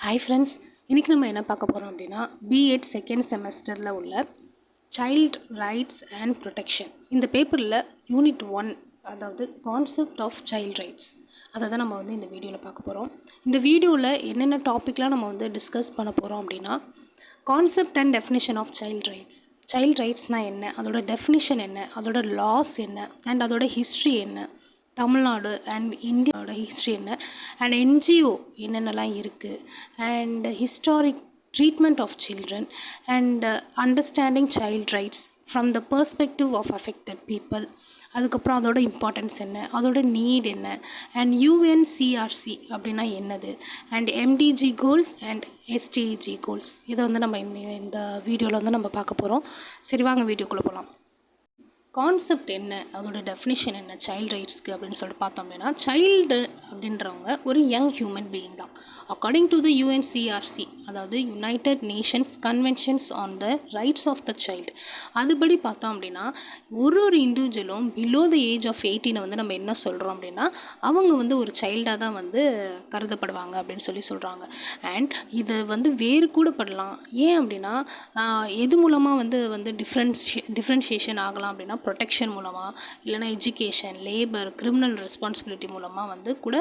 Hi friends, இன்றைக்கி நம்ம என்ன பார்க்க போகிறோம் அப்படின்னா பிஎட் செகண்ட் செமஸ்டரில் உள்ள சைல்ட் ரைட்ஸ் அண்ட் ப்ரொடெக்ஷன் இந்த பேப்பரில் யூனிட் 1, அதாவது கான்செப்ட் ஆஃப் சைல்ட் ரைட்ஸ், அதை தான் நம்ம இந்த வீடியோவில் பார்க்க போகிறோம். இந்த வீடியோவில் என்னென்ன டாப்பிக்லாம் நம்ம டிஸ்கஸ் பண்ண போகிறோம் அப்படின்னா concept and definition of child rights. Child ரைட்ஸ்னால் என்ன, அதோட டெஃபினிஷன் என்ன, அதோட லாஸ் என்ன, அண்ட் அதோட ஹிஸ்ட்ரி என்ன, தமிழ்நாடு அண்ட் இந்தியாவோட ஹிஸ்ட்ரி என்ன, அண்ட் என்ஜிஓ என்னென்னலாம் இருக்குது, and historic treatment of children, and understanding child rights from the perspective of affected people. அதுக்கப்புறம் அதோட இம்பார்ட்டன்ஸ் என்ன, அதோட நீட் என்ன, அண்ட் யூஎன்சிஆர்சி அப்படின்னா என்னது, and MTG goals and SDG goals. இதை நம்ம இந்த வீடியோவில் நம்ம பார்க்க போகிறோம். சரி, வாங்க வீடியோக்குள்ளே போகலாம். கான்செப்ட் என்ன, அதோட டெஃபினிஷன் என்ன சைல்டு ரைட்ஸ்க்கு அப்படின்னு சொல்லிட்டு பார்த்தோம் அப்படின்னா, சைல்டு அப்படின்றவங்க ஒரு யங் ஹியூமன் பீயிங் தான். அக்கார்டிங் டு த யூஎன்சிஆர்சி, அதாவது United Nations conventions on the rights of the child, அதுபடி பார்த்தோம் அப்படின்னா ஒரு இண்டிவிஜுவலும் பிலோ த ஏஜ் ஆஃப் 18 நம்ம என்ன சொல்கிறோம் அப்படின்னா அவங்க ஒரு சைல்டாக தான் கருதப்படுவாங்க அப்படின்னு சொல்கிறாங்க. அண்ட் இது வேறு கூட படலாம். ஏன் அப்படின்னா எது மூலமாக டிஃப்ரென்ஷியேஷன் ஆகலாம் அப்படின்னா ப்ரொடெக்ஷன் மூலமாக, இல்லைனா எஜுகேஷன், லேபர், கிரிமினல் ரெஸ்பான்சிபிலிட்டி மூலமாக கூட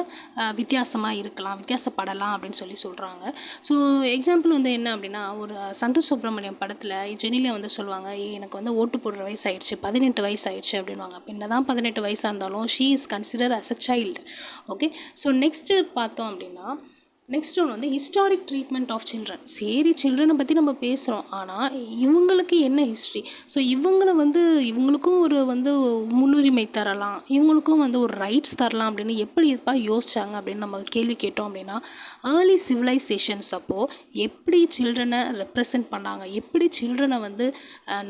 வித்தியாசமாக இருக்கலாம், வித்தியாசப்படலாம் அப்படின்னு சொல்கிறாங்க. ஸோ எக்ஸாம்பிள் என்ன அப்படின்னா, ஒரு சந்தோஷ் சுப்ரமணியம் படத்தில் ஜெனிலியா சொல்லுவாங்க, எனக்கு ஓட்டு போடுற வயசு ஆயிடுச்சு, 18 வயசு ஆயிடுச்சு அப்படின்வாங்க. அப்போ என்ன தான் 18 வயசாக இருந்தாலும் she is consider as a child. Okay, so next பார்த்தோம் அப்படின்னா, நெக்ஸ்ட் ஒன்று ஹிஸ்டாரிக் ட்ரீட்மெண்ட் ஆஃப் சில்ட்ரன். சரி, சில்ட்ரனை பற்றி நம்ம பேசுகிறோம், ஆனால் இவங்களுக்கு என்ன ஹிஸ்ட்ரி? ஸோ இவங்களை இவங்களுக்கும் ஒரு முன்னுரிமை தரலாம், இவங்களுக்கும் ஒரு ரைட்ஸ் தரலாம் அப்படின்னு எப்படி யோசிச்சாங்க அப்படின்னு நம்ம கேள்வி கேட்டோம் அப்படின்னா, ஏர்லி சிவிலைசேஷன்ஸ் அப்போது எப்படி சில்ட்ரனை ரெப்ரசன்ட் பண்ணாங்க, எப்படி சில்ட்ரனை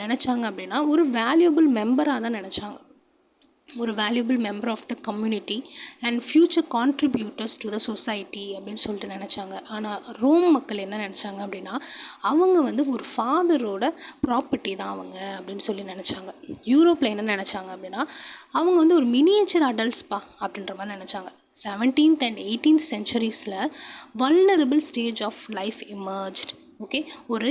நினச்சாங்க அப்படின்னா ஒரு வேல்யூபிள் மெம்பராக தான் நினச்சாங்க, ஒரு valuable member of the community and future contributors to the society அப்படின்னு சொல்லிட்டு நினச்சாங்க. ஆனால் ரோம் மக்கள் என்ன நினச்சாங்க அப்படின்னா, அவங்க ஒரு ஃபாதரோட ப்ராப்பர்ட்டி தான் அவங்க அப்படின்னு நினச்சாங்க. யூரோப்பில் என்ன நினச்சாங்க அப்படின்னா, அவங்க ஒரு மினியேச்சர் அடல்ட்ஸ்பா அப்படின்ற மாதிரி நினச்சாங்க. 17th and 18th centuries vulnerable stage of life emerged. Okay, ஒரு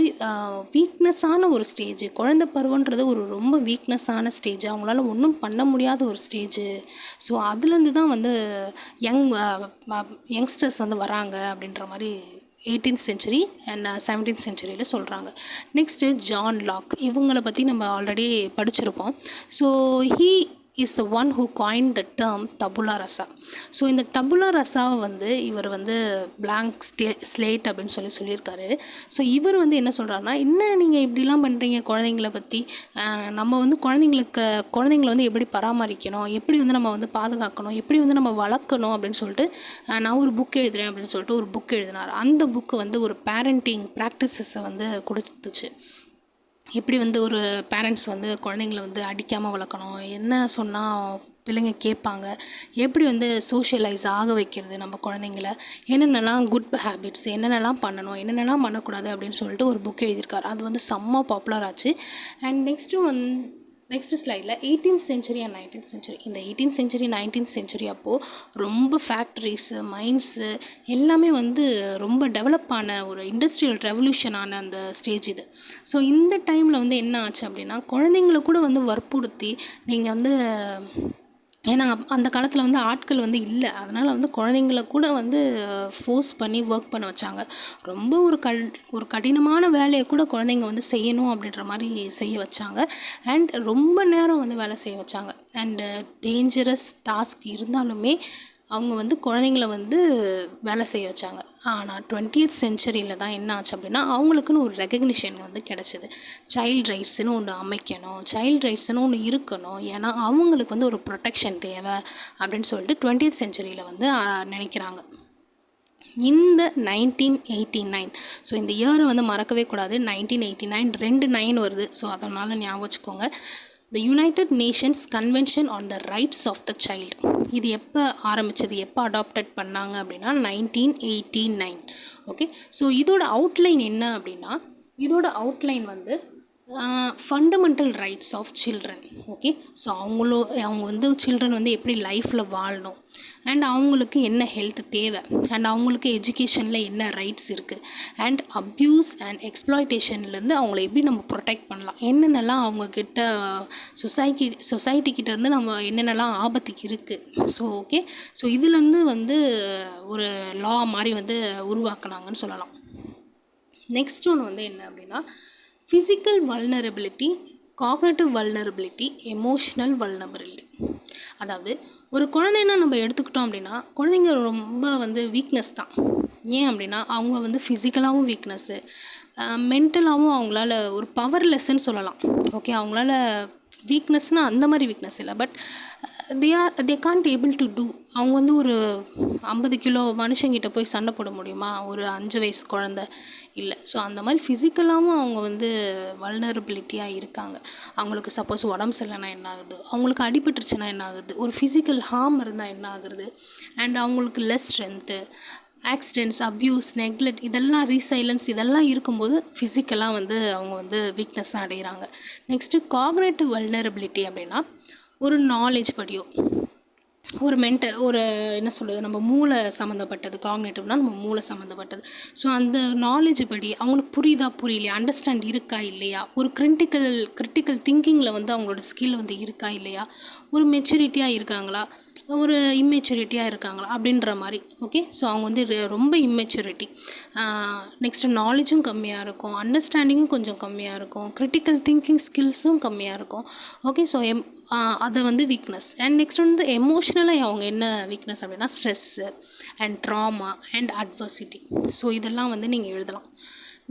வீக்னஸான ஒரு ஸ்டேஜ், குழந்தை பருவன்றது ஒரு ரொம்ப வீக்னஸான ஸ்டேஜ், அவங்களால ஒன்றும் பண்ண முடியாத ஒரு ஸ்டேஜு. ஸோ அதுலேருந்து தான் யங்ஸ்டர்ஸ் வராங்க அப்படின்ற மாதிரி 18th century அண்ட் 17th century சொல்கிறாங்க. நெக்ஸ்ட்டு ஜான் லாக், இவங்களை பற்றி நம்ம ஆல்ரெடி படிச்சிருப்போம். So he is the one who coined the term tabula rasa. ஸோ இந்த டபுலா ரசாவை இவர் பிளாங்க் ஸ்லேட் அப்படின்னு சொல்லியிருக்காரு. ஸோ இவர் என்ன சொல்கிறாருன்னா, என்ன நீங்கள் இப்படிலாம் பண்ணுறீங்க குழந்தைங்கள பற்றி, நம்ம குழந்தைங்களை எப்படி பராமரிக்கணும், எப்படி நம்ம பாதுகாக்கணும், எப்படி நம்ம வளர்க்கணும் அப்படின்னு சொல்லிட்டு நான் ஒரு புக் எழுதுகிறேன் அப்படின்னு சொல்லிட்டு ஒரு புக் எழுதினார். அந்த புக்கு ஒரு பேரண்டிங் ப்ராக்டிசஸை கொடுத்துச்சு. எப்படி ஒரு பேரண்ட்ஸ் குழந்தைங்கள அடிக்காமல் வளர்க்கணும், என்ன சொன்னால் பிள்ளைங்க கேட்பாங்க, எப்படி சோஷியலைஸ் ஆக வைக்கிறது நம்ம குழந்தைங்கள, என்னென்னலாம் குட் ஹேபிட்ஸ், என்னென்னலாம் பண்ணணும், என்னென்னலாம் பண்ணக்கூடாது அப்படின்னு சொல்லிட்டு ஒரு புக் எழுதியிருக்காரு. அது செம்ம பாப்புலர் ஆச்சு. அண்ட் நெக்ஸ்ட் ஸ்லைடில் 18th century and 19th century, இந்த 18th century 19th century அப்போது ரொம்ப ஃபேக்ட்ரிஸு, மைன்ஸு எல்லாமே ரொம்ப டெவலப் ஆன ஒரு இண்டஸ்ட்ரியல் ரெவல்யூஷனான அந்த ஸ்டேஜ் இது. ஸோ இந்த டைமில் என்ன ஆச்சு அப்படின்னா, குழந்தைங்கள கூட வற்புறுத்தி நீங்கள் ஏன்னா அந்த காலத்தில் ஆட்கள் இல்லை, அதனால் குழந்தைங்கள கூட ஃபோர்ஸ் பண்ணி ஒர்க் பண்ண வச்சாங்க. ரொம்ப ஒரு கடினமான வேலையை கூட குழந்தைங்க செய்யணும் அப்படின்ற மாதிரி செய்ய வச்சாங்க. அண்ட் ரொம்ப நேரம் வேலை செய்ய வச்சாங்க. அண்டு டேஞ்சரஸ் டாஸ்க் இருந்தாலுமே அவங்க குழந்தைங்கள வேலை செய்ய வச்சாங்க. ஆனால் 20th century தான் என்ன ஆச்சு அப்படின்னா, அவங்களுக்குன்னு ஒரு ரெகக்னிஷன் கிடச்சிது. சைல்ட் ரைட்ஸ்னு ஒன்று அமைக்கணும், சைல்ட் ரைட்ஸ்னு ஒன்று இருக்கணும், ஏன்னா அவங்களுக்கு ஒரு ப்ரொடெக்ஷன் தேவை அப்படின்னு சொல்லிட்டு 20th century நினைக்கிறாங்க. இந்த 1989, ஸோ இந்த இயரை மறக்கவே கூடாது. 1989 2 9 வருது. ஸோ அதனால் ஞாபகம் வச்சுக்கோங்க. The United Nations convention on the rights of the child. இது எப்போ ஆரம்பித்தது, எப்போ அடாப்டட் பண்ணாங்க அப்படின்னா 1989. ஓகே, ஸோ இதோட அவுட்லைன் என்ன அப்படின்னா, இதோட outline fundamental rights of children. Okay, so அவங்க வந்து சில்ட்ரன் வந்து எப்படி லைஃப்பில் வாழணும், அண்ட் அவங்களுக்கு என்ன ஹெல்த் தேவை, அண்ட் அவங்களுக்கு எஜுகேஷனில் என்ன ரைட்ஸ் இருக்குது, அண்ட் அப்யூஸ் அண்ட் எக்ஸ்ப்ளாய்டேஷன்லேருந்து அவங்கள எப்படி நம்ம ப்ரொடெக்ட் பண்ணலாம், என்னென்னலாம் அவங்கக்கிட்ட சொசைட்டிக்கிட்டேருந்து நம்ம என்னென்னலாம் ஆபத்துக்கு இருக்குது. ஸோ ஓகே, ஸோ இதுலேருந்து வந்து ஒரு லா மாதிரி வந்து உருவாக்குனாங்கன்னு சொல்லலாம். நெக்ஸ்ட் ஒன்று வந்து என்ன அப்படின்னா, physical vulnerability, cognitive vulnerability, emotional vulnerability. அதாவது ஒரு குழந்தைன்னா நம்ம எடுத்துக்கிட்டோம் அப்படின்னா, குழந்தைங்க ரொம்ப வந்து வீக்னஸ் தான். ஏன் அப்படின்னா அவங்க வந்து ஃபிசிக்கலாகவும் வீக்னஸ்ஸு, மென்டலாகவும் அவங்களால ஒரு பவர்லெஸ்ன்னு சொல்லலாம். ஓகே, அவங்களால வீக்னஸ்னால் அந்த மாதிரி வீக்னஸ் இல்லை, but they can't able to do. அவங்க வந்து ஒரு 50 கிலோ மனுஷங்கிட்ட போய் சண்டை போட முடியுமா, ஒரு 5 வயசு குழந்த இல்லை. ஸோ அந்த மாதிரி ஃபிசிக்கலாகவும் அவங்க வந்து வல்னரபிலிட்டியாக இருக்காங்க. அவங்களுக்கு சப்போஸ் உடம்பு சரியில்லைனா என்ன ஆகுது, அவங்களுக்கு அடிபட்டுருச்சுன்னா என்ன ஆகுது, ஒரு ஃபிசிக்கல் ஹார்ம் இருந்தால் என்ன ஆகுறது, அண்ட் அவங்களுக்கு less strength, accidents, abuse, neglect, இதெல்லாம் ரீசைலன்ஸ், இதெல்லாம் இருக்கும்போது ஃபிசிக்கலாக வந்து அவங்க வந்து வீக்னஸ் அடைகிறாங்க. நெக்ஸ்ட்டு காக்னிட்டிவ் வல்னரபிலிட்டி அப்படின்னா ஒரு நாலேஜ் படியோ, ஒரு மென்டல், ஒரு என்ன சொல்கிறது, நம்ம மூளை சம்மந்தப்பட்டது. காக்னேட்டிவ்னால் நம்ம மூளை சம்மந்தப்பட்டது. ஸோ அந்த நாலேஜ் படி அவங்களுக்கு புரியுதா புரியலையா, அண்டர்ஸ்டாண்ட் இருக்கா இல்லையா, ஒரு கிரிட்டிக்கல் திங்கிங்கில் வந்து அவங்களோட ஸ்கில் வந்து இருக்கா இல்லையா, ஒரு மெச்சூரிட்டியாக இருக்காங்களா, ஒரு இம்மெச்சூரிட்டியாக இருக்காங்களா அப்படின்ற மாதிரி. ஓகே, ஸோ அவங்க வந்து ரொம்ப இம்மெச்சூரிட்டி. நெக்ஸ்ட்டு நாலேஜும் கம்மியாக இருக்கும், அண்டர்ஸ்டாண்டிங்கும் கொஞ்சம் கம்மியாக இருக்கும், கிரிட்டிக்கல் திங்கிங் ஸ்கில்ஸும் கம்மியாக இருக்கும். ஓகே, ஸோ அது வந்து வீக்னஸ். அண்ட் நெக்ஸ்ட் வந்து எமோஷ்னலாக அவங்க என்ன வீக்னஸ் அப்படின்னா stress and drama and adversity. So இதெல்லாம் வந்து நீங்கள் எழுதலாம்.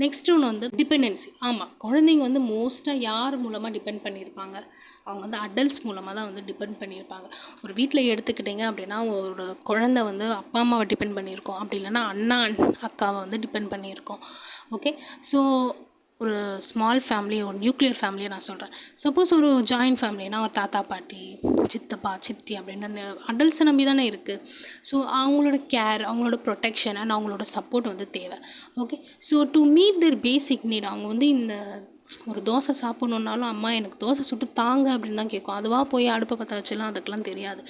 நெக்ஸ்ட் ஒன்று வந்து டிபெண்டன்சி. ஆமாம், குழந்தைங்க வந்து மோஸ்ட்டாக யார் மூலமாக டிபெண்ட் பண்ணியிருப்பாங்க, அவங்க வந்து அடல்ட்ஸ் மூலமாக தான் வந்து டிபெண்ட் பண்ணியிருப்பாங்க. ஒரு வீட்டில் எடுத்துக்கிட்டிங்க அப்படின்னா ஒரு குழந்தை வந்து அப்பா அம்மாவை டிபெண்ட் பண்ணியிருக்கோம், அப்படி இல்லைன்னா அண்ணா அக்காவை வந்து டிபெண்ட் பண்ணியிருக்கோம். ஓகே, ஸோ ஒரு ஸ்மால் ஃபேமிலி, ஒரு நியூக்ளியர் ஃபேமிலியை நான் சொல்கிறேன். சப்போஸ் ஒரு ஜாயின்ட் ஃபேமிலினா ஒரு தாத்தா பாட்டி, சித்தப்பா சித்தி அப்படின்னு அடல்ட்ஸை நம்பி தானே இருக்குது. ஸோ அவங்களோட கேர், அவங்களோட ப்ரொடெக்ஷன் அண்ட் அவங்களோட சப்போர்ட் வந்து தேவை. Okay, so to meet their basic need, அவங்க வந்து இந்த ஒரு தோசை சாப்பிட்ணுன்னாலும் அம்மா எனக்கு தோசை சுட்டு தாங்க அப்படின்னு தான் கேட்கும். அதுவாக போய் அடுப்பை பற்ற வச்சுலாம் அதுக்கெலாம் தெரியாது.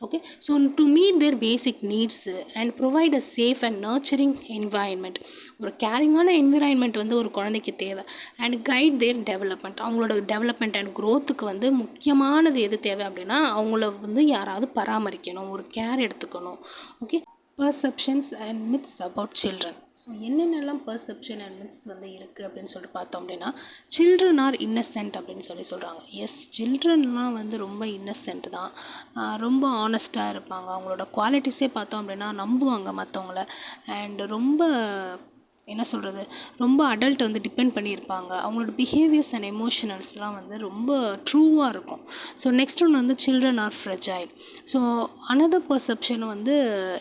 Okay, so to meet their basic needs and provide a safe and nurturing environment, ஒரு கேரிங்கான என்விரான்மெண்ட் வந்து ஒரு குழந்தைக்கு தேவை. அண்ட் கைட் தேர் டெவலப்மெண்ட், அவங்களோட டெவலப்மெண்ட் அண்ட் க்ரோத்துக்கு வந்து முக்கியமானது எது தேவை அப்படின்னா அவங்கள வந்து யாராவது பராமரிக்கணும், ஒரு கேர் எடுத்துக்கணும். Okay, perceptions and myths about children. So என்னென்னலாம் பர்செப்ஷன் அண்ட் மித்ஸ் வந்து இருக்குது அப்படின்னு சொல்லிட்டு பார்த்தோம் அப்படின்னா, சில்ட்ரன் ஆர் இன்னசென்ட் அப்படின்னு சொல்கிறாங்க. எஸ், சில்ட்ரன்லாம் வந்து ரொம்ப இன்னசென்ட் தான், ரொம்ப ஆனஸ்ட்டாக இருப்பாங்க. அவங்களோட குவாலிட்டிஸே பார்த்தோம் அப்படின்னா நம்புவாங்க மற்றவங்கள, அண்ட் ரொம்ப என்ன சொல்கிறது, ரொம்ப அடல்ட் வந்து டிபெண்ட் பண்ணியிருப்பாங்க. அவங்களோட பிஹேவியர்ஸ் அண்ட் எமோஷனல்ஸ்லாம் வந்து ரொம்ப ட்ரூவாக இருக்கும். ஸோ நெக்ஸ்ட் ஒன்று வந்து children are fragile. So another perception வந்து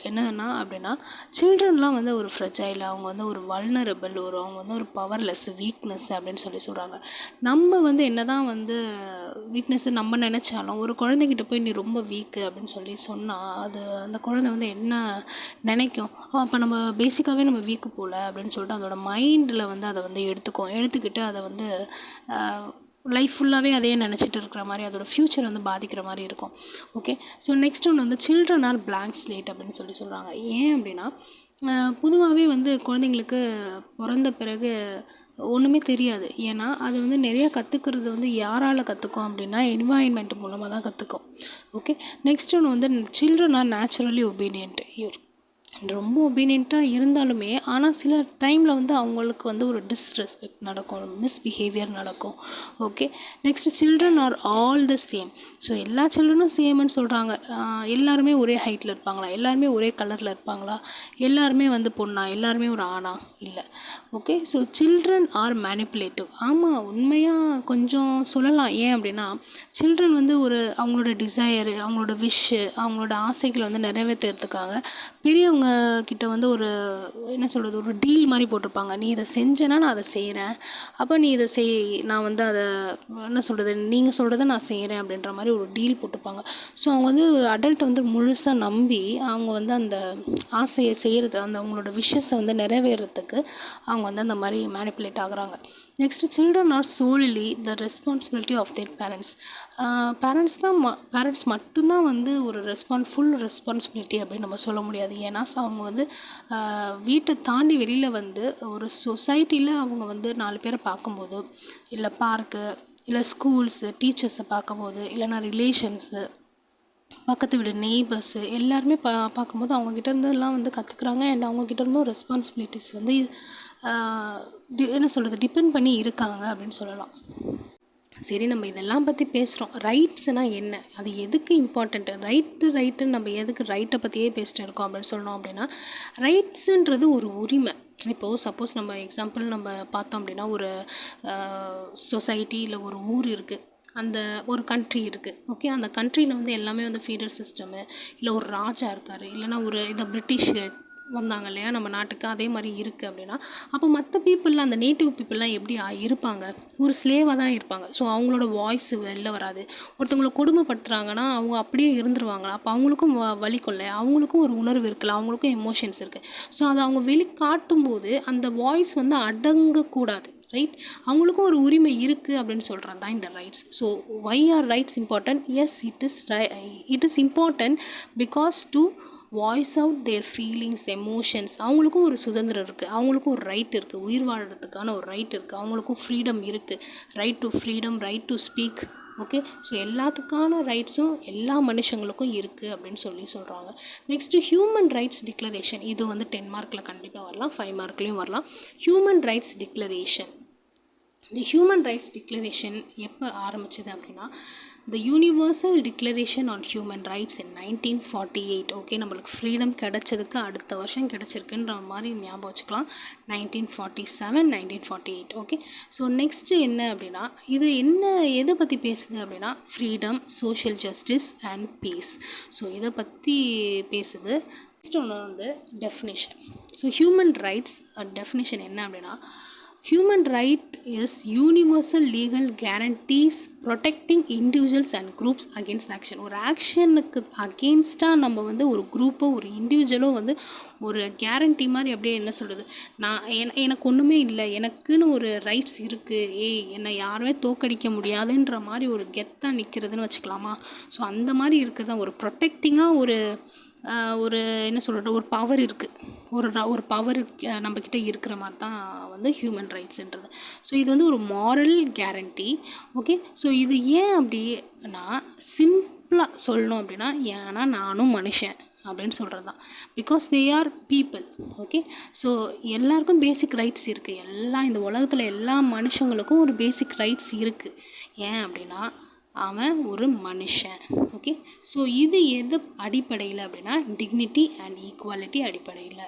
என்னன்னா அப்படின்னா, சில்ட்ரன்லாம் வந்து ஒரு ஃப்ரெஜைல், அவங்க வந்து ஒரு வல்னரபிள், அவங்க வந்து ஒரு பவர்லெஸ், வீக்னஸ் அப்படின்னு சொல்கிறாங்க. நம்ம வந்து என்ன தான் வந்து வீக்னஸ்ஸு நம்ம நினச்சாலும் ஒரு குழந்தைகிட்ட போய் நீ ரொம்ப வீக்கு அப்படின்னு சொன்னால் அது அந்த குழந்தை வந்து என்ன நினைக்கும், அப்போ நம்ம பேசிக்காகவே நம்ம வீக்கு போல் அப்படின்னு சொல்லிட்டு அதோட மைண்டில் வந்து அதை வந்து எடுத்துக்கிட்டு அதை வந்து லைஃப் ஃபுல்லாகவே அதையே நினச்சிட்டு இருக்கிற மாதிரி, அதோட ஃப்யூச்சர் வந்து பாதிக்கிற மாதிரி இருக்கும். ஓகே, ஸோ நெக்ஸ்ட் ஒன்று வந்து சில்ட்ரன் ஆர் பிளாங்க் ஸ்லேட் அப்படின்னு சொல்கிறாங்க. ஏன் அப்படின்னா பொதுவாகவே வந்து குழந்தைங்களுக்கு பிறந்த பிறகு ஒன்றுமே தெரியாது. ஏன்னா அது வந்து நிறையா கற்றுக்கிறது வந்து யாரால் கற்றுக்கும் அப்படின்னா என்வாயன்மெண்ட் மூலமாக தான் கற்றுக்கும். ஓகே, நெக்ஸ்ட் ஒன்று வந்து சில்ட்ரன் ஆர் நேச்சுரலி ஒபீடியன்ட். ரொம்ப ஒபீனியண்ட்டாக இருந்தாலுமே ஆனால் சில டைமில் வந்து அவங்களுக்கு வந்து ஒரு டிஸ்ரெஸ்பெக்ட் நடக்கும், மிஸ்பிஹேவியர் நடக்கும். Okay, next children are all the same. So எல்லா சில்ட்ரனும் சேம்னு சொல்கிறாங்க. எல்லாருமே ஒரே ஹைட்டில் இருப்பாங்களா, எல்லாருமே ஒரே கலரில் இருப்பாங்களா, எல்லாருமே வந்து பொண்ணா, எல்லாருமே ஒரு ஆணா, இல்லை. Okay, so children are manipulative. ஆமாம், உண்மையாக கொஞ்சம் சொல்லலாம். ஏன் அப்படின்னா சில்ட்ரன் வந்து ஒரு அவங்களோட டிசையரு, அவங்களோட விஷ், அவங்களோட ஆசைகளை வந்து நிறைவேற்றுறதுக்காக பெரியவங்க அவங்க கிட்ட வந்து ஒரு என்ன சொல்கிறது, ஒரு டீல் மாதிரி போட்டிருப்பாங்க. நீ இதை செஞ்சேன்னா நான் அதை செய்கிறேன், அப்போ நீ இதை செய், நான் வந்து அதை என்ன சொல்கிறது, நீங்கள் சொல்கிறத நான் செய்கிறேன் அப்படின்ற மாதிரி ஒரு டீல் போட்டிருப்பாங்க. ஸோ அவங்க வந்து அடல்ட் வந்து முழுசாக நம்பி அவங்க வந்து அந்த ஆசையை செய்கிறது, அந்த அவங்களோட விஷஸை வந்து நிறைவேறத்துக்கு அவங்க வந்து அந்த மாதிரி மேனிப்புலேட் ஆகுறாங்க. Next children are solely the responsibility of their parents. Parents மட்டும்தான் வந்து ஒரு ஃபுல் ரெஸ்பான்சிபிலிட்டி அப்படின்னு நம்ம சொல்ல முடியாது. ஏன்னா அவங்க வந்து வீட்டை தாண்டி வெளியில் வந்து ஒரு சொசைட்டியில் அவங்க வந்து 4 பேரை பார்க்கும்போது, இல்லை பார்க்கு, இல்லை ஸ்கூல்ஸு, டீச்சர்ஸை பார்க்கும்போது, இல்லைனா ரிலேஷன்ஸு, பக்கத்து வீடு நெய்பர்ஸு எல்லாருமே பார்க்கும்போது அவங்கக்கிட்ட இருந்தெல்லாம் வந்து கற்றுக்குறாங்க. அண்ட் அவங்கக்கிட்ட இருந்தும் ரெஸ்பான்சிபிலிட்டிஸ் வந்து என்ன சொல்கிறது, டிபெண்ட் பண்ணி இருக்காங்க அப்படின்னு சொல்லலாம். சரி, நம்ம இதெல்லாம் பற்றி பேசுகிறோம். ரைட்ஸ்னால் என்ன, அது எதுக்கு இம்பார்ட்டண்ட்டு, ரைட்டுன்னு நம்ம எதுக்கு ரைட்டை பற்றியே பேசிட்டு இருக்கோம் அப்படின்னு சொன்னோம் அப்படின்னா, ரைட்ஸுன்றது ஒரு உரிமை. இப்போது சப்போஸ் நம்ம எக்ஸாம்பிள் நம்ம பார்த்தோம் அப்படின்னா, ஒரு சொசைட்டி இல்லை ஒரு ஊர் இருக்குது, அந்த ஒரு கண்ட்ரி இருக்குது. ஓகே, அந்த கண்ட்ரியில் வந்து எல்லாமே வந்து ஃபீடல் சிஸ்டமு, இல்லை ஒரு ராஜா இருக்கார், இல்லைனா ஒரு இதை பிரிட்டிஷ் வந்தாங்க இல்லையா நம்ம நாட்டுக்கு, அதே மாதிரி இருக்குது அப்படின்னா, அப்போ மற்ற பீப்புளெலாம், அந்த நேட்டிவ் பீப்புளெலாம் எப்படி இருப்பாங்க, ஒரு ஸ்லேவாக தான் இருப்பாங்க. ஸோ அவங்களோட வாய்ஸ் வெளில வராது. ஒருத்தவங்களை கொடுமைப்படுத்துகிறாங்கன்னா அவங்க அப்படியே இருந்துருவாங்களா, அப்போ அவங்களுக்கும் வலிக்கும்ல, அவங்களுக்கும் ஒரு உணர்வு இருக்குல்ல, அவங்களுக்கும் எமோஷன்ஸ் இருக்குது. ஸோ அதை அவங்க வெளிக்காட்டும்போது அந்த வாய்ஸ் வந்து அடங்கக்கூடாது, ரைட்? அவங்களுக்கும் ஒரு உரிமை இருக்குது அப்படின்னு சொல்கிறது தான் இந்த rights. So why are rights important? Yes, it is important because to voice out their feelings, emotions. அவங்களுக்கும் ஒரு சுதந்திரம் இருக்குது, அவங்களுக்கும் ஒரு ரைட் இருக்குது, உயிர் வாழறதுக்கான ஒரு ரைட் இருக்குது, அவங்களுக்கும் ஃப்ரீடம் இருக்குது, right to freedom, right to speak. Okay, so எல்லாத்துக்கான ரைட்ஸும் எல்லா மனுஷங்களுக்கும் இருக்குது அப்படின்னு சொல்கிறாங்க. Next human rights declaration. இது வந்து 10 மார்க்கில் கண்டிப்பாக வரலாம், 5 மார்க்லேயும் வரலாம். Human rights declaration. இந்த ஹியூமன் ரைட்ஸ் டிக்ளரேஷன் எப்போ ஆரம்பிச்சது அப்படின்னா, the universal declaration on human rights in 1948. Okay, நம்மளுக்கு ஃப்ரீடம் கிடச்சதுக்கு அடுத்த வருஷம் கிடச்சிருக்குன்ற மாதிரி ஞாபகம் வச்சுக்கலாம். 1947, 1948. ஓகே, ஸோ நெக்ஸ்ட்டு என்ன அப்படின்னா, இது எதை பற்றி பேசுது அப்படின்னா, freedom, social justice and peace. So இதை பற்றி பேசுது. நெக்ஸ்ட் ஒன்று வந்து definition. So human rights definition என்ன அப்படின்னா, human right is universal legal guarantees protecting individuals and groups against action. ஒரு ஆக்ஷனுக்கு அகெயின்ஸ்டாக நம்ம வந்து ஒரு குரூப்போ ஒரு இண்டிவிஜுவலோ வந்து ஒரு கேரண்டி மாதிரி அப்படியே என்ன சொல்கிறது, எனக்கு ஒன்றுமே இல்லை, எனக்குன்னு ஒரு ரைட்ஸ் இருக்குது, என்னை யாருமே தோக்கடிக்க முடியாதுன்ற மாதிரி ஒரு கெத்தாக நிற்கிறதுன்னு வச்சுக்கலாமா. ஸோ அந்த மாதிரி இருக்குது தான் ஒரு ப்ரொடெக்டிங்காக ஒரு என்ன சொல்கிறது, ஒரு பவர் இருக்குது, ஒரு பவர் நம்மக்கிட்ட இருக்கிற மாதிரி தான் வந்து ஹியூமன் ரைட்ஸுன்றது. ஸோ இது வந்து ஒரு மாரல் கேரண்டி. ஓகே, ஸோ இது ஏன் அப்படின்னா, சிம்பிளாக சொல்லணும் அப்படின்னா, ஏன்னா நானும் மனுஷன் அப்படின்னு சொல்கிறது தான். Because they are people. Okay, so எல்லாருக்கும் பேசிக் ரைட்ஸ் இருக்குது. இந்த உலகத்தில் எல்லா மனுஷங்களுக்கும் ஒரு பேசிக் ரைட்ஸ் இருக்குது. ஏன் அப்படின்னா அவன் ஒரு மனுஷன். ஓகே, ஸோ இது எது அடிப்படையில் அப்படின்னா, டிக்னிட்டி அண்ட் ஈக்குவாலிட்டி அடிப்படையில்.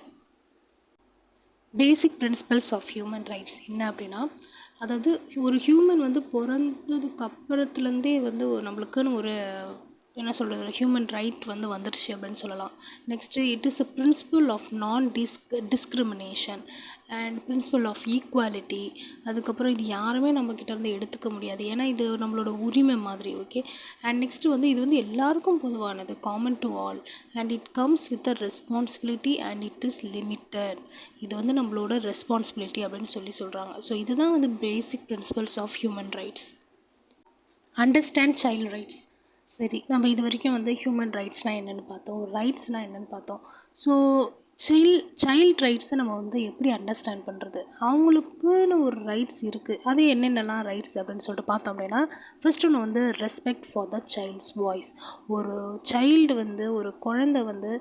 Basic principles of human rights என்ன அப்படின்னா, அதாவது ஒரு ஹியூமன் வந்து பிறந்ததுக்கு அப்புறத்துலேருந்தே வந்து நம்மளுக்குன்னு ஒரு என்ன சொல்கிறது, ஹியூமன் ரைட் வந்து வந்துருச்சு அப்படின்னு சொல்லலாம். Next it is a principle of discrimination and principle of equality. அதுக்கப்புறம் இது யாருமே நம்மக்கிட்ட இருந்து எடுத்துக்க முடியாது, ஏன்னா இது நம்மளோட உரிமை மாதிரி. ஓகே, அண்ட் நெக்ஸ்ட்டு வந்து இது வந்து எல்லாருக்கும் பொதுவானது, common to all, and it comes with a responsibility and it is limited. இது வந்து நம்மளோட ரெஸ்பான்சிபிலிட்டி அப்படின்னு சொல்கிறாங்க. ஸோ இதுதான் வந்து basic principles of human rights. Understand child rights. சரி, நம்ம இது வரைக்கும் வந்து ஹியூமன் ரைட்ஸ்னால் என்னென்னு பார்த்தோம், ரைட்ஸ்னால் என்னென்னு பார்த்தோம். ஸோ சைல்ட் ரைட்ஸை நம்ம வந்து எப்படி அண்டர்ஸ்டாண்ட் பண்ணுறது, அவங்களுக்குன்னு ஒரு ரைட்ஸ் இருக்குது, அது என்னென்னலாம் ரைட்ஸ் அப்படின்னு சொல்லிட்டு பார்த்தோம் அப்படின்னா, ஃபர்ஸ்ட் ஒன்று வந்து respect for the child's voice. ஒரு சைல்டு வந்து ஒரு குழந்தை வந்து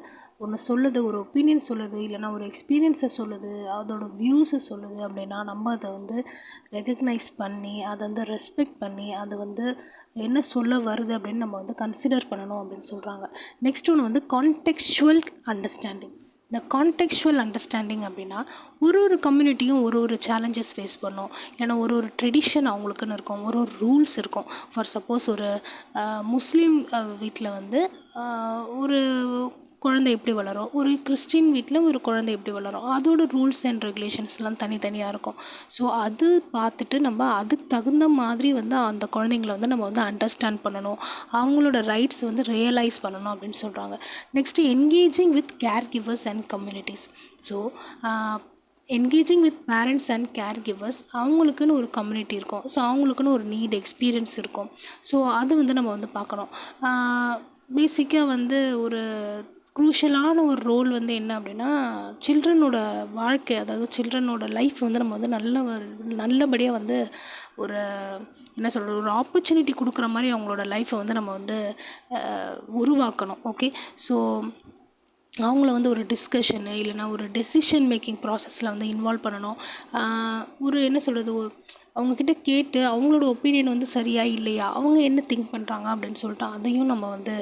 ஒன்று சொல்லுது, ஒரு ஒப்பீனியன் சொல்லுது, இல்லைனா ஒரு எக்ஸ்பீரியன்ஸை சொல்லுது, அதோட வியூஸை சொல்லுது அப்படின்னா, நம்ம அதை வந்து ரெகக்னைஸ் பண்ணி அதை வந்து ரெஸ்பெக்ட் பண்ணி அது வந்து என்ன சொல்ல வருது அப்படின்னு நம்ம வந்து கன்சிடர் பண்ணணும் அப்படின்னு சொல்கிறாங்க. நெக்ஸ்ட் ஒன்று வந்து கான்டெக்ஸ்சுவல் அண்டர்ஸ்டாண்டிங். இந்த கான்டெக்ஸ்சுவல் அண்டர்ஸ்டாண்டிங் அப்படின்னா, ஒரு கம்யூனிட்டியும் ஒரு சேலஞ்சஸ் ஃபேஸ் பண்ணும், இல்லைனா ஒரு ட்ரெடிஷன் அவங்களுக்குன்னு இருக்கும், ஒரு ரூல்ஸ் இருக்கும். ஃபார் சப்போஸ் ஒரு முஸ்லீம் வீட்டில் வந்து ஒரு குழந்தை எப்படி வளரும், ஒரு கிறிஸ்டின் வீட்டில் ஒரு குழந்தை எப்படி வளரும், அதோட ரூல்ஸ் அண்ட் ரெகுலேஷன்ஸ்லாம் தனித்தனியாக இருக்கும். ஸோ அது பார்த்துட்டு நம்ம அதுக்கு தகுந்த மாதிரி வந்து அந்த குழந்தைங்கள வந்து நம்ம வந்து அண்டர்ஸ்டாண்ட் பண்ணணும், அவங்களோட ரைட்ஸ் வந்து ரியலைஸ் பண்ணணும் அப்படின்னு சொல்கிறாங்க. Next engaging with care givers and communities. So engaging with parents and care givers, அவங்களுக்குன்னு ஒரு கம்யூனிட்டி இருக்கும். ஸோ அவங்களுக்குன்னு ஒரு நீட் எக்ஸ்பீரியன்ஸ் இருக்கும். ஸோ அது வந்து நம்ம வந்து பார்க்கணும். பேசிக்காக வந்து ஒரு குரூஷியலான ஒரு ரோல் வந்து என்ன அப்படின்னா, சில்ட்ரனோட வாழ்க்கை, அதாவது சில்ட்ரனோட லைஃப் வந்து நம்ம வந்து நல்லபடியாக வந்து ஒரு என்ன சொல்கிறது, ஒரு ஆப்பர்ச்சுனிட்டி கொடுக்குற மாதிரி அவங்களோட லைஃப்பை வந்து நம்ம வந்து உருவாக்கணும். ஓகே, ஸோ அவங்கள வந்து ஒரு டிஸ்கஷனு இல்லைனா ஒரு டெசிஷன் மேக்கிங் ப்ராசஸில் வந்து இன்வால்வ் பண்ணணும். ஒரு என்ன சொல்கிறது, அவங்கக்கிட்ட கேட்டு அவங்களோட ஒப்பீனியன் வந்து சரியா இல்லையா, அவங்க என்ன திங்க் பண்ணுறாங்க அப்படின்னு சொல்லிட்டு அதையும் நம்ம வந்து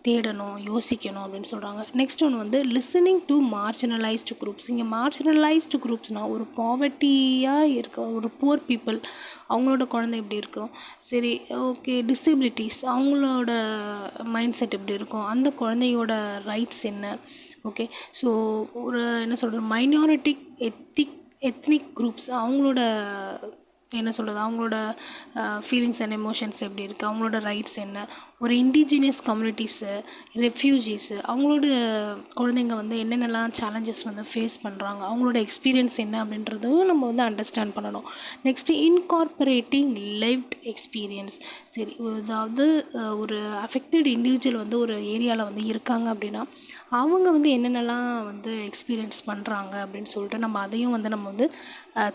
தேடணும், யோசிக்கணும் அப்படின்னு சொல்கிறாங்க. நெக்ஸ்ட் ஒன்று வந்து லிசனிங் டு மார்ஜினலைஸ்டு குரூப்ஸ். இங்கே மார்ஜினலைஸ்டு குரூப்ஸ்னால் ஒரு பாவர்ட்டியாக இருக்க ஒரு புவர் பீப்புள், அவங்களோட குழந்தை எப்படி இருக்கும், சரி ஓகே, டிசபிலிட்டிஸ் அவங்களோட மைண்ட் செட் எப்படி இருக்கும், அந்த குழந்தையோட ரைட்ஸ் என்ன, ஓகே. ஸோ ஒரு என்ன சொல்கிறது, மைனாரிட்டி எத்னிக் குரூப்ஸ், அவங்களோட என்ன சொல்கிறது, அவங்களோட ஃபீலிங்ஸ் அண்ட் எமோஷன்ஸ் எப்படி இருக்குது, அவங்களோட ரைட்ஸ் என்ன, ஒரு இண்டிஜினியஸ் கம்யூனிட்டிஸு, ரெஃப்யூஜிஸு, அவங்களோட குழந்தைங்க வந்து என்னென்னலாம் சேலஞ்சஸ் வந்து ஃபேஸ் பண்ணுறாங்க, அவங்களோட எக்ஸ்பீரியன்ஸ் என்ன அப்படின்றதையும் நம்ம வந்து அண்டர்ஸ்டாண்ட் பண்ணணும். Next incorporating lived experience. சரி, அதாவது ஒரு அஃபெக்டட் இண்டிவிஜுவல் வந்து ஒரு ஏரியாவில் வந்து இருக்காங்க அப்படின்னா அவங்க வந்து என்னென்னலாம் வந்து எக்ஸ்பீரியன்ஸ் பண்ணுறாங்க அப்படின்னு சொல்லிட்டு நம்ம அதையும் வந்து நம்ம வந்து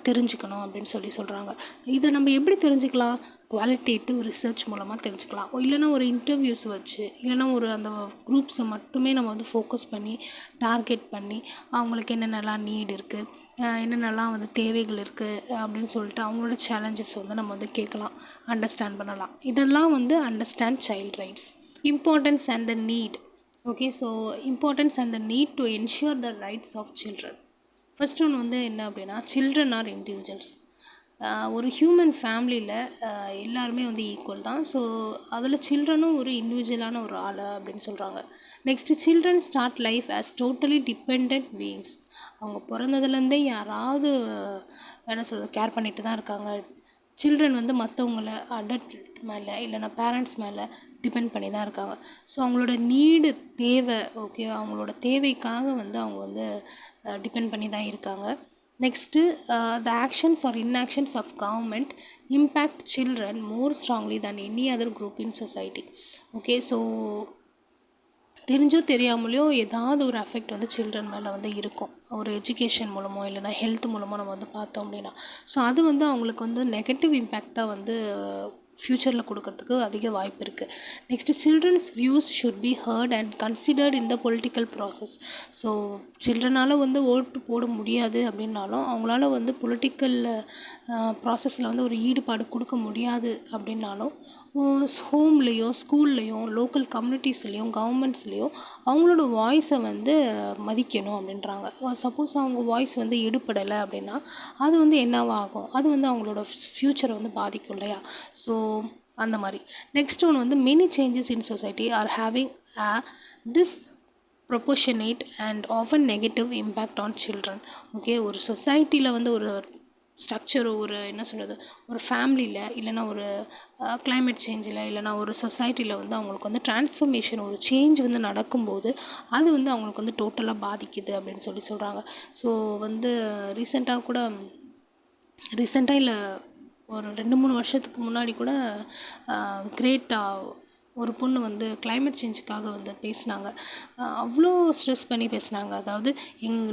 தெரிஞ்சுக்கணும் அப்படின்னு சொல்கிறாங்க. இதை நம்ம எப்படி தெரிஞ்சுக்கலாம், குவாலிட்டேட்டிவ் ரிசர்ச் மூலமாக தெரிஞ்சுக்கலாம். இல்லைனா ஒரு இன்டர்வியூஸ் வச்சு, இல்லைனா ஒரு அந்த குரூப்ஸை மட்டுமே நம்ம வந்து ஃபோக்கஸ் பண்ணி டார்கெட் பண்ணி அவங்களுக்கு என்னென்னலாம் நீட் இருக்குது, என்னென்னலாம் வந்து தேவைகள் இருக்குது அப்படின்னு சொல்லிட்டு அவங்களோட சேலஞ்சஸ் வந்து நம்ம வந்து கேட்கலாம், அண்டர்ஸ்டாண்ட் பண்ணலாம். இதெல்லாம் வந்து understand child rights. Importance and the need. Okay, so importance and the need to ensure the rights of children. First ஒன்று வந்து என்ன அப்படின்னா, சில்ட்ரன் ஆர் இண்டிவிஜுவல்ஸ். ஒரு ஹியூமன் ஃபேமிலியில் எல்லாருமே வந்து ஈக்குவல் தான். ஸோ அதில் சில்ட்ரனும் ஒரு இண்டிவிஜுவலான ஒரு ஆள் அப்படின்னு சொல்கிறாங்க. Next children start life as totally depend beings. அவங்க பிறந்ததுலேருந்தே யாராவது என்ன சொல்கிறது கேர் பண்ணிட்டு தான் இருக்காங்க. சில்ட்ரன் வந்து மற்றவங்கள அடல்ட் மேலே இல்லைனா பேரண்ட்ஸ் மேலே டிபெண்ட் பண்ணி தான் இருக்காங்க. ஸோ அவங்களோட நீடு தேவை, ஓகே, அவங்களோட தேவைக்காக வந்து அவங்க வந்து டிபெண்ட் பண்ணி தான் இருக்காங்க. Next the actions or inactions of government impact children more strongly than any other group in society. Okay, so தெரிஞ்சோ தெரியாமலையோ ஏதாவது ஒரு அஃபெக்ட் வந்து சில்ட்ரன் மேலே வந்து இருக்கும், ஒரு எஜுகேஷன் மூலமோ இல்லைனா ஹெல்த் மூலமோ நம்ம வந்து பார்த்தோம் அப்படின்னா. ஸோ அது வந்து அவங்களுக்கு வந்து நெகட்டிவ் இம்பேக்டாக வந்து ஃப்யூச்சரில் கொடுக்கறதுக்கு அதிக வாய்ப்பு இருக்குது. Next children's views should be heard and considered in the political process. So சில்ட்ரனால் வந்து ஓட்டு போட முடியாது அப்படின்னாலும் அவங்களால வந்து பொலிட்டிக்கல் ப்ராசஸில் வந்து ஒரு ஈடுபாடு கொடுக்க முடியாது அப்படின்னாலும் ஹோம்லேயோ ஸ்கூல்லையும் லோக்கல் கம்யூனிட்டிஸ்லேயும் கவர்மெண்ட்ஸ்லேயும் அவங்களோட வாய்ஸை வந்து மதிக்கணும் அப்படின்றாங்க. சப்போஸ் அவங்க வாய்ஸ் வந்து ஈடுபடலை அப்படின்னா அது வந்து என்னவாகும், அது வந்து அவங்களோட ஃப்யூச்சரை வந்து பாதிக்கும் இல்லையா. ஸோ அந்த மாதிரி. நெக்ஸ்ட் ஒன்று வந்து many changes in society are having a disproportionate and often negative impact on children. Okay, ஒரு சொசைட்டியில் வந்து ஒரு ஸ்ட்ரக்சர், ஒரு என்ன சொல்கிறது, ஒரு ஃபேமிலியில் இல்லைனா ஒரு கிளைமேட் சேஞ்சில் இல்லைனா ஒரு சொசைட்டியில் வந்து அவங்களுக்கு வந்து டிரான்ஸ்ஃபர்மேஷன், ஒரு சேஞ்ச் வந்து நடக்கும்போது அது வந்து அவங்களுக்கு வந்து டோட்டலாக பாதிக்குது அப்படின்னு சொல்கிறாங்க. ஸோ வந்து ரீசெண்டாக இல்லை ஒரு 2-3 வருஷத்துக்கு முன்னாடி கூட ஒரு பொண்ணு வந்து கிளைமேட் சேஞ்சுக்காக வந்து பேசினாங்க. அவ்வளோ ஸ்ட்ரெஸ் பண்ணி பேசினாங்க. அதாவது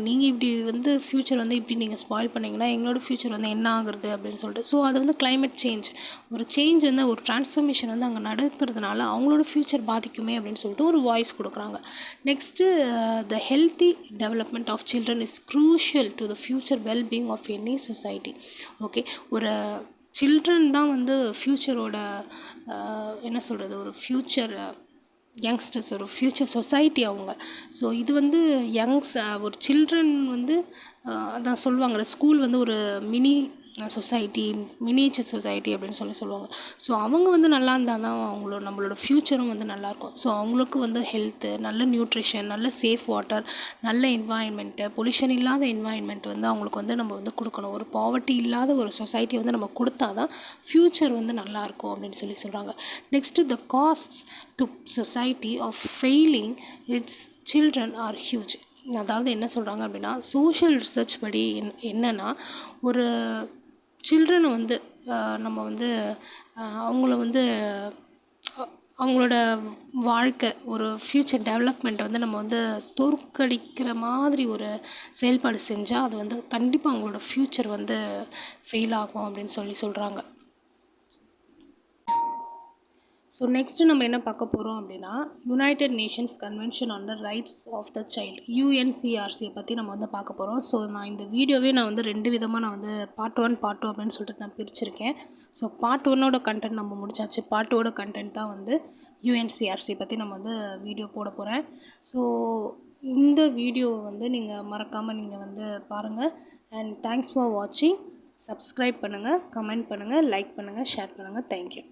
நீங்கள் இப்படி வந்து ஃப்யூச்சர் வந்து இப்படி நீங்கள் ஸ்பாயில் பண்ணிங்கன்னா எங்களோட ஃப்யூச்சர் வந்து என்ன ஆகுறது அப்படின்னு சொல்லிட்டு. ஸோ அது வந்து கிளைமேட் சேஞ்ச், ஒரு சேஞ்ச் வந்து ஒரு டிரான்ஸ்ஃபர்மேஷன் வந்து அங்கே நடக்கிறதுனால அவங்களோட ஃப்யூச்சர் பாதிக்குமே அப்படின்னு சொல்லிட்டு ஒரு வாய்ஸ் கொடுக்குறாங்க. Next the healthy development of children is crucial to the future wellbeing of any society. Okay, ஒரு சில்ட்ரன் தான் வந்து ஃப்யூச்சரோட என்ன சொல்கிறது, ஒரு ஃப்யூச்சர் யங்ஸ்டர்ஸ், ஒரு ஃப்யூச்சர் சொசைட்டி அவங்க. ஸோ இது வந்து ஒரு சில்ட்ரன் வந்து அதான் சொல்லுவாங்கள்ல, ஸ்கூல் வந்து ஒரு மினி சொசைட்டி, மினியேச்சர் சொசைட்டி அப்படின்னு சொல்லுவாங்க. ஸோ அவங்க வந்து நல்லா இருந்தால் தான் நம்மளோட ஃப்யூச்சரும் வந்து நல்லாயிருக்கும். ஸோ அவங்களுக்கு வந்து ஹெல்த்து, நல்ல நியூட்ரிஷன், நல்ல சேஃப் வாட்டர், நல்ல என்வாயன்மெண்ட்டு, பொல்யூஷன் இல்லாத என்வாயன்மெண்ட் வந்து அவங்களுக்கு வந்து நம்ம வந்து கொடுக்கணும். ஒரு பாவர்ட்டி இல்லாத ஒரு சொசைட்டி வந்து நம்ம கொடுத்தா தான் ஃப்யூச்சர் வந்து நல்லாயிருக்கும் அப்படின்னு சொல்கிறாங்க. Next the costs to society of failing its children are huge. அதாவது என்ன சொல்கிறாங்க அப்படின்னா, சோஷியல் ரிசர்ச் படி என்னென்னா, ஒரு சில்ட்ரனை வந்து நம்ம வந்து அவங்கள வந்து அவங்களோட வாழ்க்கை, ஒரு ஃப்யூச்சர் டெவலப்மெண்ட்டை வந்து நம்ம வந்து தோற்கடிக்கிற மாதிரி ஒரு செயல்பாடு செஞ்சால் அது வந்து கண்டிப்பாக அவங்களோட ஃப்யூச்சர் வந்து ஃபெயில் ஆகும் அப்படின்னு சொல்கிறாங்க. ஸோ நெக்ஸ்ட்டு நம்ம என்ன பார்க்க போகிறோம் அப்படின்னா, United Nations convention on the rights of the Child, UNCRCயை பற்றி நம்ம வந்து பார்க்க போகிறோம். ஸோ நான் இந்த வீடியோவே நான் வந்து 2 விதமாக நான் வந்து பார்ட் 1 பார்ட் 2 அப்படின்னு சொல்லிட்டு நான் பிரிச்சிருக்கேன். ஸோ பார்ட் 1ஓட கண்டென்ட் நம்ம முடிச்சாச்சு. பார்ட் 2ஓட கண்டென்ட் தான் வந்து UNCRC பற்றி நம்ம வந்து வீடியோ போட போகிறேன். ஸோ இந்த வீடியோவை வந்து நீங்கள் மறக்காமல் நீங்கள் வந்து பாருங்கள். அண்ட் தேங்க்ஸ் ஃபார் வாட்சிங். சப்ஸ்கிரைப் பண்ணுங்கள், கமெண்ட் பண்ணுங்கள், லைக் பண்ணுங்கள், ஷேர் பண்ணுங்கள். தேங்க்யூ.